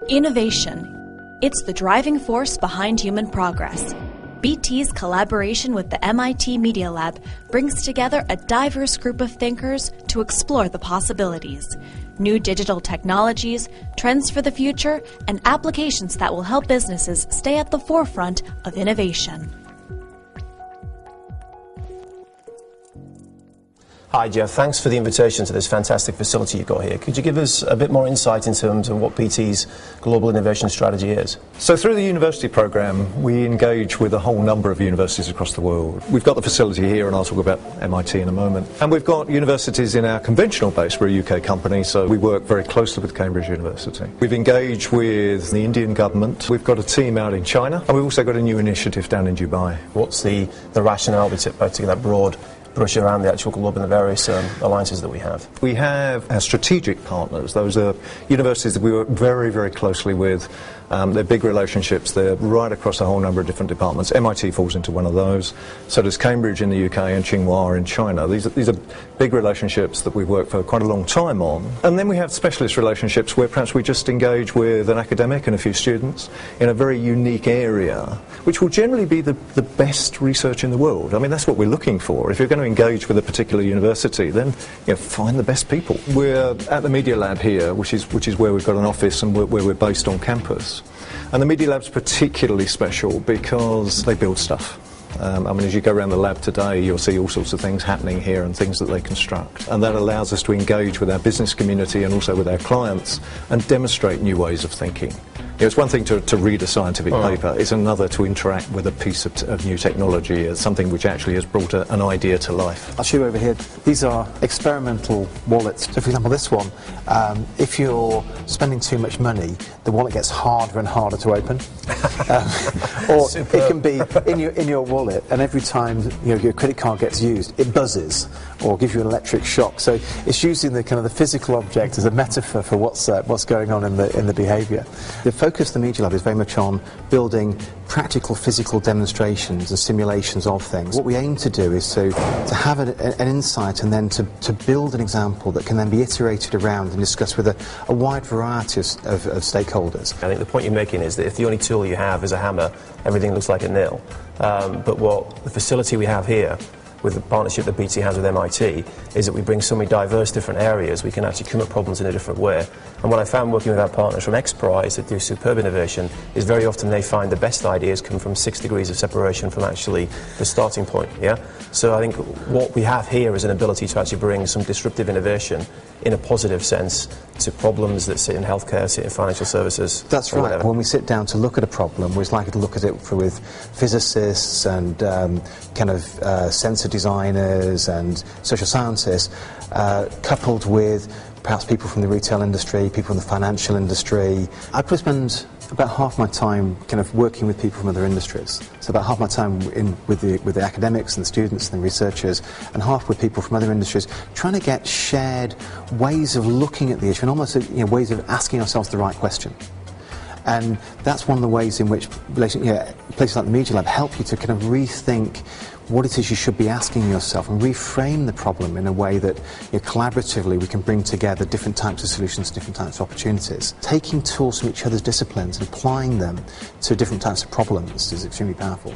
Innovation. It's the driving force behind human progress. BT's collaboration with the MIT Media Lab brings together a diverse group of thinkers to explore the possibilities. New digital technologies, trends for the future, and applications that will help businesses stay at the forefront of innovation. Hi Jeff, thanks for the invitation to this fantastic facility you've got here. Could you give us a bit more insight in terms of what BT's global innovation strategy is? So through the university programme, we engage with a whole number of universities across the world. We've got the facility here, and I'll talk about MIT in a moment. And we've got universities in our conventional base. We're a UK company, so we work very closely with Cambridge University. We've engaged with the Indian government. We've got a team out in China, and we've also got a new initiative down in Dubai. What's the rationale by taking that broad brush around the actual globe and the various alliances that we have? We have our strategic partners. Those are universities that we work very, very closely with. They're big relationships. They're right across a whole number of different departments. MIT falls into one of those. So does Cambridge in the UK and Tsinghua in China. These are big relationships that we've worked for quite a long time on. And then we have specialist relationships where perhaps we just engage with an academic and a few students in a very unique area, which will generally be the best research in the world. I mean, that's what we're looking for. If you're going to engage with a particular university, then find the best people. We're at the Media Lab here, which is where we've got an office and where we're based on campus. And the Media Lab's particularly special because they build stuff. I mean, as you go around the lab today, you'll see all sorts of things happening here and things that they construct. And that allows us to engage with our business community and also with our clients and demonstrate new ways of thinking. It's one thing to read a scientific paper, it's another to interact with a piece of new technology, something which actually has brought an idea to life. I'll show you over here. These are experimental wallets. So for example, this one, if you're spending too much money, the wallet gets harder and harder to open. Or it can be in your wallet, and every time your credit card gets used, it buzzes or gives you an electric shock. So it's using the kind of the physical object as a metaphor for what's going on in the behaviour. The focus of the Media Lab is very much on building practical physical demonstrations and simulations of things. What we aim to do is to have an insight and then to build an example that can then be iterated around and discussed with a wide variety of stakeholders. I think the point you're making is that if the only tool you have is a hammer, everything looks like a nail. But what the facility we have here, with the partnership that BT has with MIT, is that we bring so many diverse different areas, we can actually come at problems in a different way. And what I found working with our partners from XPRIZE that do superb innovation is very often they find the best ideas come from 6 degrees of separation from actually the starting point. Yeah. So I think what we have here is an ability to actually bring some disruptive innovation in a positive sense to problems that sit in healthcare, sit in financial services. That's right. Whatever. When we sit down to look at a problem, we're likely to look at it with physicists and sensor designers and social scientists, coupled with perhaps people from the retail industry, people from the financial industry. I probably spend about half my time kind of working with people from other industries. So about half my time with the academics and the students and the researchers, and half with people from other industries, trying to get shared ways of looking at the issue and almost ways of asking ourselves the right question. And that's one of the ways in which places like the Media Lab help you to kind of rethink what it is you should be asking yourself and reframe the problem in a way that collaboratively we can bring together different types of solutions, different types of opportunities. Taking tools from each other's disciplines and applying them to different types of problems is extremely powerful.